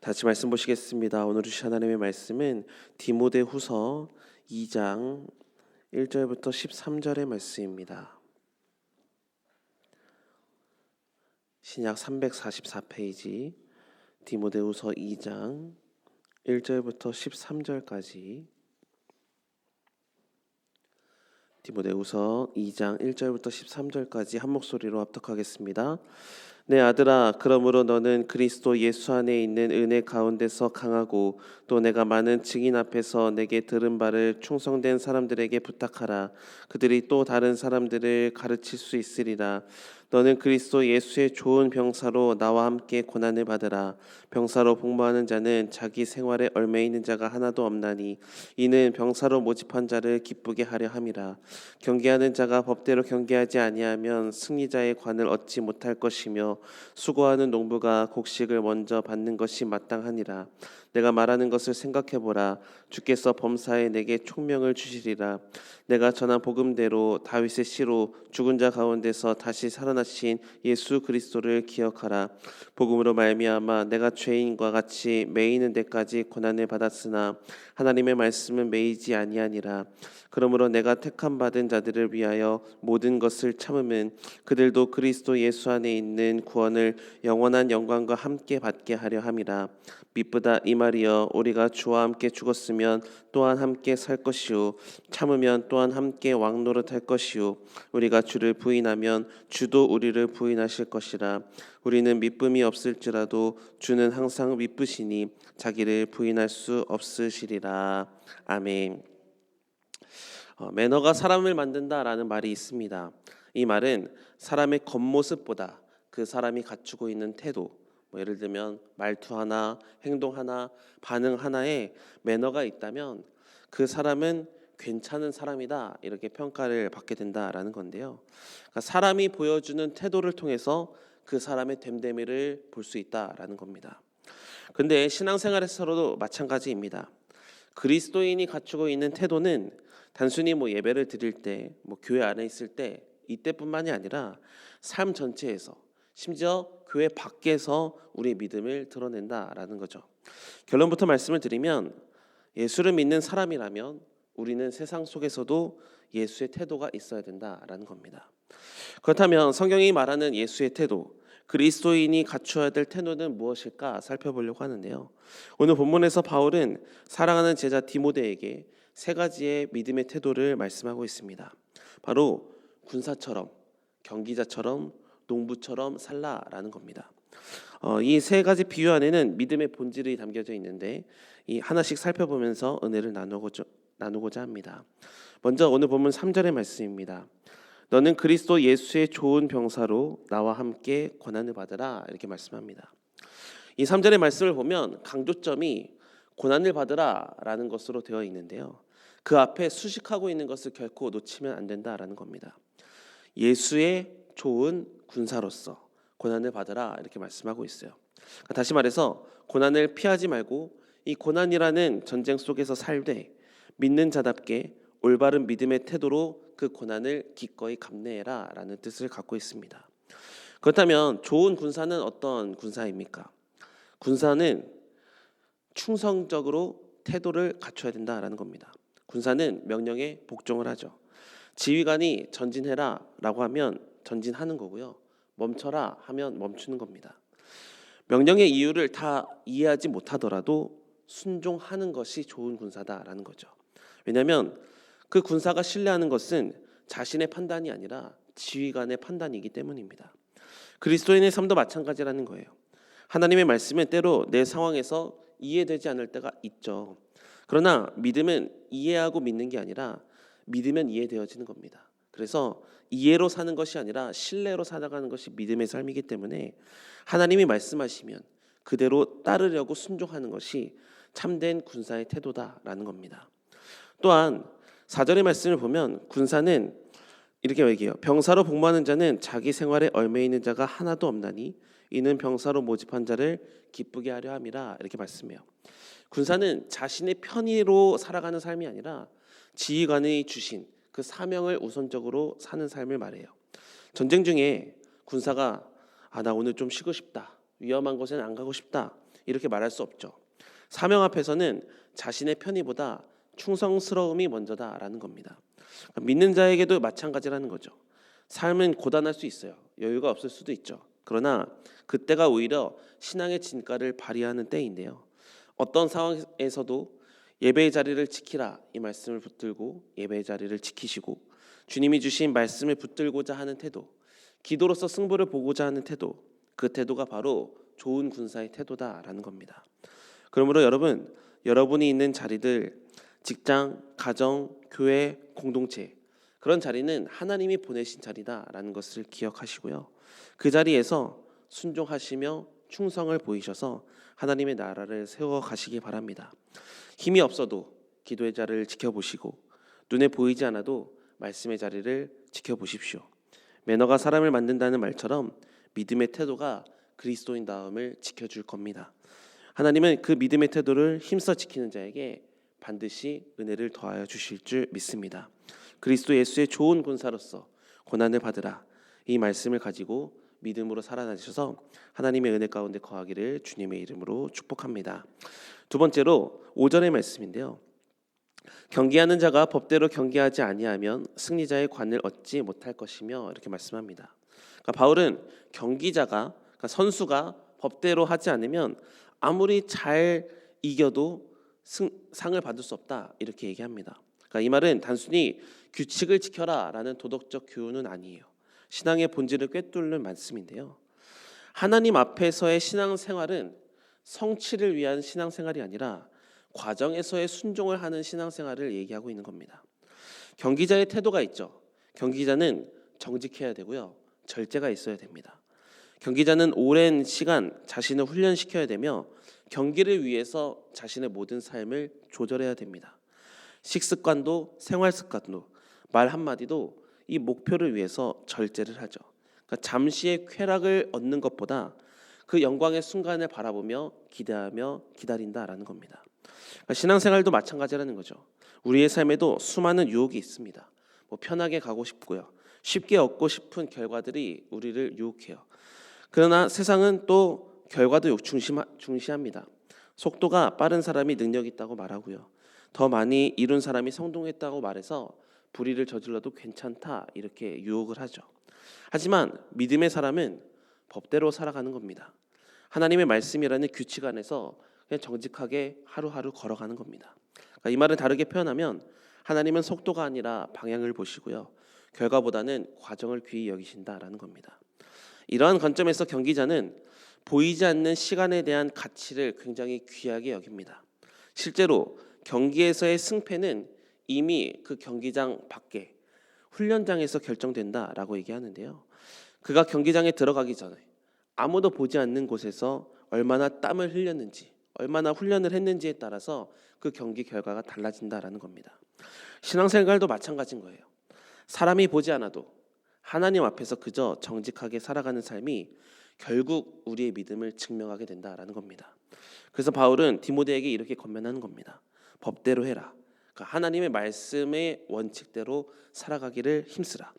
다시 말씀 보시겠습니다. 오늘 주신 하나님의 말씀은 디모데후서 2장 1절부터 13절의 말씀입니다. 신약 344페이지 디모데후서 2장 1절부터 13절까지 디모데후서 2장 1절부터 13절까지 한 목소리로 합독하겠습니다. 내 아들아, 그러므로 너는 그리스도 예수 안에 있는 은혜 가운데서 강하고 또 내가 많은 증인 앞에서 내게 들은 바를 충성된 사람들에게 부탁하라. 그들이 또 다른 사람들을 가르칠 수 있으리라. 너는 그리스도 예수의 좋은 병사로 나와 함께 고난을 받으라. 병사로 복무하는 자는 자기 생활에 얽매 있는 자가 하나도 없나니 이는 병사로 모집한 자를 기쁘게 하려 함이라. 경계하는 자가 법대로 경계하지 아니하면 승리자의 관을 얻지 못할 것이며 수고하는 농부가 곡식을 먼저 받는 것이 마땅하니라. 내가 말하는 것을 생각해보라. 주께서 범사에 내게 총명을 주시리라. 내가 전한 복음대로 다윗의 씨로 죽은 자 가운데서 다시 살아나신 예수 그리스도를 기억하라. 복음으로 말미암아 내가 죄인과 같이 매이는 데까지 고난을 받았으나 하나님의 말씀은 매이지 아니하니라. 그러므로 내가 택함 받은 자들을 위하여 모든 것을 참음은 그들도 그리스도 예수 안에 있는 구원을 영원한 영광과 함께 받게 하려 함이라. 미쁘다 이 말이여, 우리가 주와 함께 죽었으면 또한 함께 살 것이요 참으면 또한 함께 왕노릇할 것이요 우리가 주를 부인하면 주도 우리를 부인하실 것이라. 우리는 미쁨이 없을지라도 주는 항상 미쁘시니 자기를 부인할 수 없으시리라. 아멘. 매너가 사람을 만든다라는 말이 있습니다. 이 말은 사람의 겉모습보다 그 사람이 갖추고 있는 태도, 예를 들면 말투 하나, 행동 하나, 반응 하나에 매너가 있다면 그 사람은 괜찮은 사람이다, 이렇게 평가를 받게 된다라는 건데요. 그러니까 사람이 보여주는 태도를 통해서 그 사람의 됨됨이를 볼 수 있다라는 겁니다. 근데 신앙생활에서도 마찬가지입니다. 그리스도인이 갖추고 있는 태도는 단순히 예배를 드릴 때, 교회 안에 있을 때, 이때뿐만이 아니라 삶 전체에서, 심지어 교회 밖에서 우리의 믿음을 드러낸다라는 거죠. 결론부터 말씀을 드리면 예수를 믿는 사람이라면 우리는 세상 속에서도 예수의 태도가 있어야 된다라는 겁니다. 그렇다면 성경이 말하는 예수의 태도, 그리스도인이 갖추어야 될 태도는 무엇일까 살펴보려고 하는데요. 오늘 본문에서 바울은 사랑하는 제자 디모데에게 세 가지의 믿음의 태도를 말씀하고 있습니다. 바로 군사처럼, 경기자처럼, 농부처럼 살라라는 겁니다. 이 세 가지 비유 안에는 믿음의 본질이 담겨져 있는데 이 하나씩 살펴보면서 은혜를 나누고자 합니다. 먼저 오늘 본문 3절의 말씀입니다. 너는 그리스도 예수의 좋은 병사로 나와 함께 고난을 받으라, 이렇게 말씀합니다. 이 3절의 말씀을 보면 강조점이 고난을 받으라 라는 것으로 되어 있는데요. 그 앞에 수식하고 있는 것을 결코 놓치면 안 된다라는 겁니다. 예수의 좋은 군사로서 고난을 받으라, 이렇게 말씀하고 있어요. 다시 말해서 고난을 피하지 말고 이 고난이라는 전쟁 속에서 살되 믿는 자답게 올바른 믿음의 태도로 그 고난을 기꺼이 감내해라 라는 뜻을 갖고 있습니다. 그렇다면 좋은 군사는 어떤 군사입니까? 군사는 충성적으로 태도를 갖춰야 된다라는 겁니다. 군사는 명령에 복종을 하죠. 지휘관이 전진해라 라고 하면 전진하는 거고요. 멈춰라 하면 멈추는 겁니다. 명령의 이유를 다 이해하지 못하더라도 순종하는 것이 좋은 군사다라는 거죠. 왜냐하면 그 군사가 신뢰하는 것은 자신의 판단이 아니라 지휘관의 판단이기 때문입니다. 그리스도인의 삶도 마찬가지라는 거예요. 하나님의 말씀은 때로 내 상황에서 이해되지 않을 때가 있죠. 그러나 믿음은 이해하고 믿는 게 아니라 믿으면 이해되어지는 겁니다. 그래서 이해로 사는 것이 아니라 신뢰로 살아가는 것이 믿음의 삶이기 때문에 하나님이 말씀하시면 그대로 따르려고 순종하는 것이 참된 군사의 태도다라는 겁니다. 또한 4절의 말씀을 보면 군사는 이렇게 얘기해요. 병사로 복무하는 자는 자기 생활에 얽매 있는 자가 하나도 없나니 이는 병사로 모집한 자를 기쁘게 하려 함이라, 이렇게 말씀해요. 군사는 자신의 편의로 살아가는 삶이 아니라 지휘관이 주신 그 사명을 우선적으로 사는 삶을 말해요. 전쟁 중에 군사가 나 오늘 좀 쉬고 싶다, 위험한 곳에는 안 가고 싶다, 이렇게 말할 수 없죠. 사명 앞에서는 자신의 편의보다 충성스러움이 먼저다라는 겁니다. 그러니까 믿는 자에게도 마찬가지라는 거죠. 삶은 고단할 수 있어요. 여유가 없을 수도 있죠. 그러나 그때가 오히려 신앙의 진가를 발휘하는 때인데요. 어떤 상황에서도 예배의 자리를 지키라 이 말씀을 붙들고 예배의 자리를 지키시고 주님이 주신 말씀을 붙들고자 하는 태도, 기도로서 승부를 보고자 하는 태도, 그 태도가 바로 좋은 군사의 태도다라는 겁니다. 그러므로 여러분, 여러분이 있는 자리들, 직장, 가정, 교회, 공동체, 그런 자리는 하나님이 보내신 자리다라는 것을 기억하시고요. 그 자리에서 순종하시며 충성을 보이셔서 하나님의 나라를 세워가시기 바랍니다. 힘이 없어도 기도의 자리를 지켜보시고 눈에 보이지 않아도 말씀의 자리를 지켜보십시오. 매너가 사람을 만든다는 말처럼 믿음의 태도가 그리스도인다움을 지켜줄 겁니다. 하나님은 그 믿음의 태도를 힘써 지키는 자에게 반드시 은혜를 더하여 주실 줄 믿습니다. 그리스도 예수의 좋은 군사로서 고난을 받으라 이 말씀을 가지고 믿음으로 살아나셔서 하나님의 은혜 가운데 거하기를 주님의 이름으로 축복합니다. 두 번째로 5절의 말씀인데요. 경기하는 자가 법대로 경기하지 아니하면 승리자의 관을 얻지 못할 것이며 이렇게 말씀합니다. 그러니까 바울은 경기자가 그러니까 선수가 법대로 하지 않으면 아무리 잘 이겨도 상을 받을 수 없다 이렇게 얘기합니다. 그러니까 이 말은 단순히 규칙을 지켜라라는 도덕적 교훈은 아니에요. 신앙의 본질을 꿰뚫는 말씀인데요. 하나님 앞에서의 신앙생활은 성취를 위한 신앙생활이 아니라 과정에서의 순종을 하는 신앙생활을 얘기하고 있는 겁니다. 경기자의 태도가 있죠. 경기자는 정직해야 되고요. 절제가 있어야 됩니다. 경기자는 오랜 시간 자신을 훈련시켜야 되며 경기를 위해서 자신의 모든 삶을 조절해야 됩니다. 식습관도 생활습관도 말 한마디도 이 목표를 위해서 절제를 하죠. 그러니까 잠시의 쾌락을 얻는 것보다 그 영광의 순간을 바라보며 기대하며 기다린다라는 겁니다. 그러니까 신앙생활도 마찬가지라는 거죠. 우리의 삶에도 수많은 유혹이 있습니다. 편하게 가고 싶고요. 쉽게 얻고 싶은 결과들이 우리를 유혹해요. 그러나 세상은 또 결과도 중시합니다. 속도가 빠른 사람이 능력 있다고 말하고요. 더 많이 이룬 사람이 성공했다고 말해서 불의를 저질러도 괜찮다 이렇게 유혹을 하죠. 하지만 믿음의 사람은 법대로 살아가는 겁니다. 하나님의 말씀이라는 규칙 안에서 그냥 정직하게 하루하루 걸어가는 겁니다. 그러니까 이 말을 다르게 표현하면 하나님은 속도가 아니라 방향을 보시고요. 결과보다는 과정을 귀히 여기신다라는 겁니다. 이러한 관점에서 경기자는 보이지 않는 시간에 대한 가치를 굉장히 귀하게 여깁니다. 실제로 경기에서의 승패는 이미 그 경기장 밖에 훈련장에서 결정된다라고 얘기하는데요. 그가 경기장에 들어가기 전에 아무도 보지 않는 곳에서 얼마나 땀을 흘렸는지, 얼마나 훈련을 했는지에 따라서 그 경기 결과가 달라진다라는 겁니다. 신앙생활도 마찬가지인 거예요. 사람이 보지 않아도 하나님 앞에서 그저 정직하게 살아가는 삶이 결국 우리의 믿음을 증명하게 된다라는 겁니다. 그래서 바울은 디모데에게 이렇게 권면하는 겁니다. 법대로 해라. 그러니까 하나님의 말씀의 원칙대로 살아가기를 힘쓰라.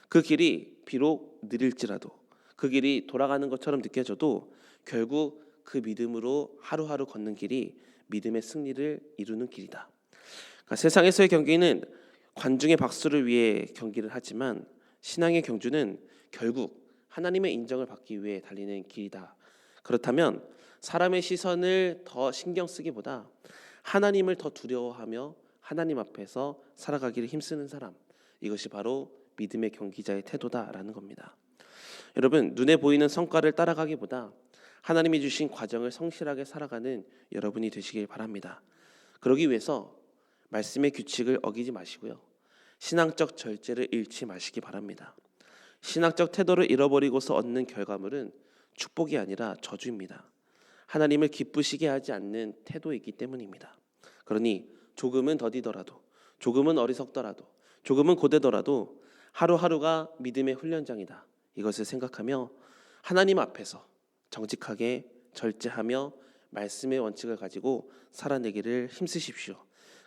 그 길이 비록 느릴지라도 그 길이 돌아가는 것처럼 느껴져도 결국 그 믿음으로 하루하루 걷는 길이 믿음의 승리를 이루는 길이다. 그러니까 세상에서의 경기는 관중의 박수를 위해 경기를 하지만 신앙의 경주는 결국 하나님의 인정을 받기 위해 달리는 길이다. 그렇다면 사람의 시선을 더 신경 쓰기보다 하나님을 더 두려워하며 하나님 앞에서 살아가기를 힘쓰는 사람, 이것이 바로 믿음의 경기자의 태도다라는 겁니다. 여러분, 눈에 보이는 성과를 따라가기보다 하나님이 주신 과정을 성실하게 살아가는 여러분이 되시길 바랍니다. 그러기 위해서 말씀의 규칙을 어기지 마시고요. 신앙적 절제를 잃지 마시기 바랍니다. 신학적 태도를 잃어버리고서 얻는 결과물은 축복이 아니라 저주입니다. 하나님을 기쁘시게 하지 않는 태도이기 때문입니다. 그러니 조금은 더디더라도, 조금은 어리석더라도, 조금은 고되더라도 하루하루가 믿음의 훈련장이다. 이것을 생각하며 하나님 앞에서 정직하게 절제하며 말씀의 원칙을 가지고 살아내기를 힘쓰십시오.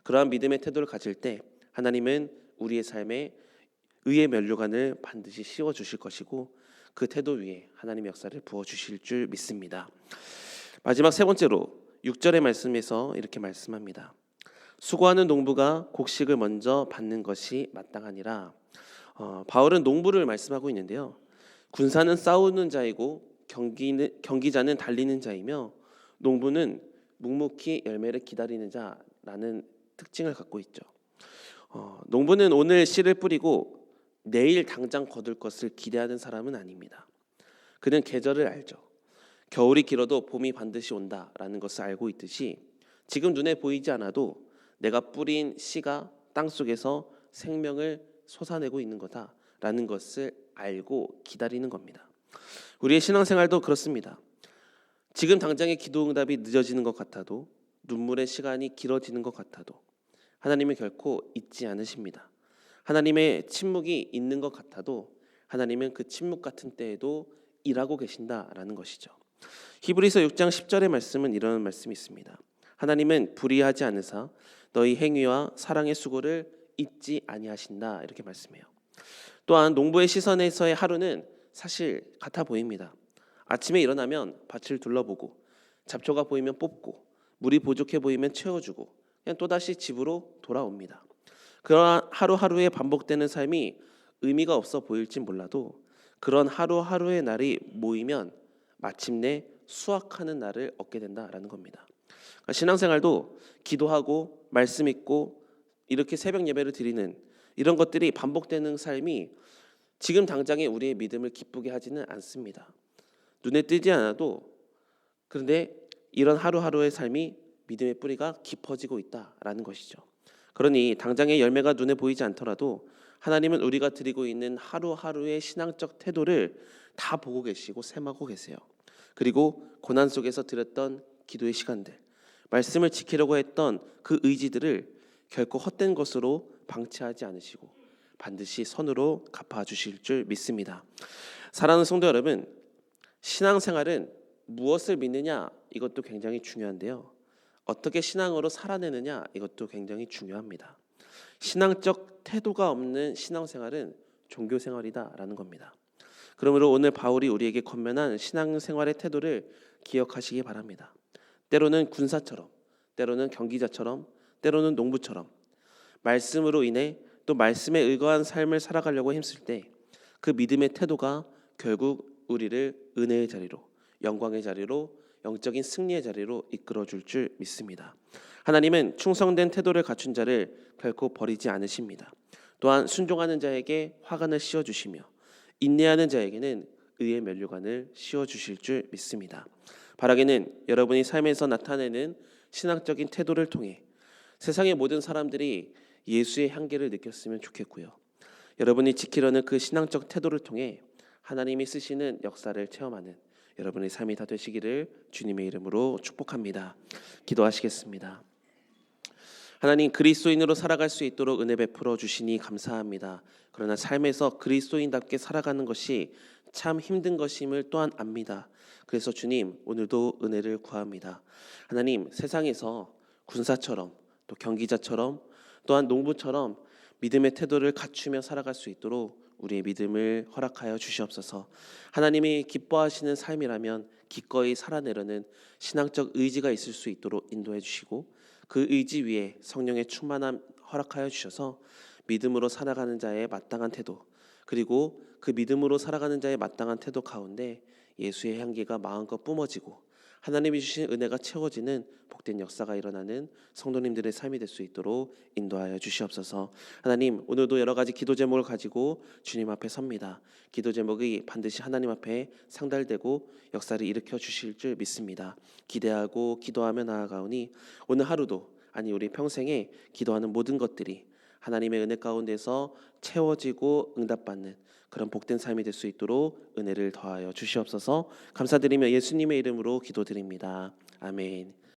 그러한 믿음의 태도를 가질 때 하나님은 우리의 삶에 의의 면류관을 반드시 씌워주실 것이고 그 태도 위에 하나님의 역사를 부어주실 줄 믿습니다. 마지막 세 번째로 6절의 말씀에서 이렇게 말씀합니다. 수고하는 농부가 곡식을 먼저 받는 것이 마땅하니라. 바울은 농부를 말씀하고 있는데요. 군사는 싸우는 자이고 경기자는 달리는 자이며 농부는 묵묵히 열매를 기다리는 자라는 특징을 갖고 있죠. 농부는 오늘 씨를 뿌리고 내일 당장 거둘 것을 기대하는 사람은 아닙니다. 그는 계절을 알죠. 겨울이 길어도 봄이 반드시 온다라는 것을 알고 있듯이 지금 눈에 보이지 않아도 내가 뿌린 씨가 땅속에서 생명을 솟아내고 있는 거다라는 것을 알고 기다리는 겁니다. 우리의 신앙생활도 그렇습니다. 지금 당장의 기도 응답이 늦어지는 것 같아도, 눈물의 시간이 길어지는 것 같아도 하나님은 결코 잊지 않으십니다. 하나님의 침묵이 있는 것 같아도 하나님은 그 침묵 같은 때에도 일하고 계신다라는 것이죠. 히브리서 6장 10절의 말씀은 이런 말씀이 있습니다. 하나님은 불의하지 않으사 너희 행위와 사랑의 수고를 잊지 아니하신다, 이렇게 말씀해요. 또한 농부의 시선에서의 하루는 사실 같아 보입니다. 아침에 일어나면 밭을 둘러보고 잡초가 보이면 뽑고 물이 부족해 보이면 채워주고 그냥 또다시 집으로 돌아옵니다. 그러한 하루하루에 반복되는 삶이 의미가 없어 보일진 몰라도 그런 하루하루의 날이 모이면 마침내 수확하는 날을 얻게 된다라는 겁니다. 신앙생활도 기도하고 말씀 읽고 이렇게 새벽 예배를 드리는 이런 것들이 반복되는 삶이 지금 당장에 우리의 믿음을 기쁘게 하지는 않습니다. 눈에 띄지 않아도 그런데 이런 하루하루의 삶이 믿음의 뿌리가 깊어지고 있다라는 것이죠. 그러니 당장의 열매가 눈에 보이지 않더라도 하나님은 우리가 드리고 있는 하루하루의 신앙적 태도를 다 보고 계시고 셈하고 계세요. 그리고 고난 속에서 드렸던 기도의 시간들, 말씀을 지키려고 했던 그 의지들을 결코 헛된 것으로 방치하지 않으시고 반드시 선으로 갚아주실 줄 믿습니다. 사랑하는 성도 여러분, 신앙생활은 무엇을 믿느냐 이것도 굉장히 중요한데요. 어떻게 신앙으로 살아내느냐 이것도 굉장히 중요합니다. 신앙적 태도가 없는 신앙생활은 종교생활이다라는 겁니다. 그러므로 오늘 바울이 우리에게 권면한 신앙생활의 태도를 기억하시기 바랍니다. 때로는 군사처럼, 때로는 경기자처럼, 때로는 농부처럼 말씀으로 인해 또 말씀에 의거한 삶을 살아가려고 힘쓸 때 그 믿음의 태도가 결국 우리를 은혜의 자리로, 영광의 자리로, 영적인 승리의 자리로 이끌어줄 줄 믿습니다. 하나님은 충성된 태도를 갖춘 자를 결코 버리지 않으십니다. 또한 순종하는 자에게 화관을 씌워주시며 인내하는 자에게는 의의 면류관을 씌워주실 줄 믿습니다. 바라기는 여러분이 삶에서 나타내는 신앙적인 태도를 통해 세상의 모든 사람들이 예수의 향기를 느꼈으면 좋겠고요. 여러분이 지키려는 그 신앙적 태도를 통해 하나님이 쓰시는 역사를 체험하는 여러분의 삶이 다 되시기를 주님의 이름으로 축복합니다. 기도하시겠습니다. 하나님, 그리스도인으로 살아갈 수 있도록 은혜 베풀어 주시니 감사합니다. 그러나 삶에서 그리스도인답게 살아가는 것이 참 힘든 것임을 또한 압니다. 그래서 주님, 오늘도 은혜를 구합니다. 하나님, 세상에서 군사처럼 또 경기자처럼 또한 농부처럼 믿음의 태도를 갖추며 살아갈 수 있도록 우리의 믿음을 허락하여 주시옵소서. 하나님이 기뻐하시는 삶이라면 기꺼이 살아내려는 신앙적 의지가 있을 수 있도록 인도해 주시고 그 의지 위에 성령의 충만함 허락하여 주셔서 믿음으로 살아가는 자의 마땅한 태도, 그리고 그 믿음으로 살아가는 자의 마땅한 태도 가운데 예수의 향기가 마음껏 뿜어지고 하나님이 주신 은혜가 채워지는 복된 역사가 일어나는 성도님들의 삶이 될 수 있도록 인도하여 주시옵소서. 하나님, 오늘도 여러 가지 기도 제목을 가지고 주님 앞에 섭니다. 기도 제목이 반드시 하나님 앞에 상달되고 역사를 일으켜 주실 줄 믿습니다. 기대하고 기도하며 나아가오니 오늘 하루도, 아니 우리 평생에 기도하는 모든 것들이 하나님의 은혜 가운데서 채워지고 응답받는 그런 복된 삶이 될 수 있도록 은혜를 더하여 주시옵소서. 감사드리며 예수님의 이름으로 기도드립니다. 아멘.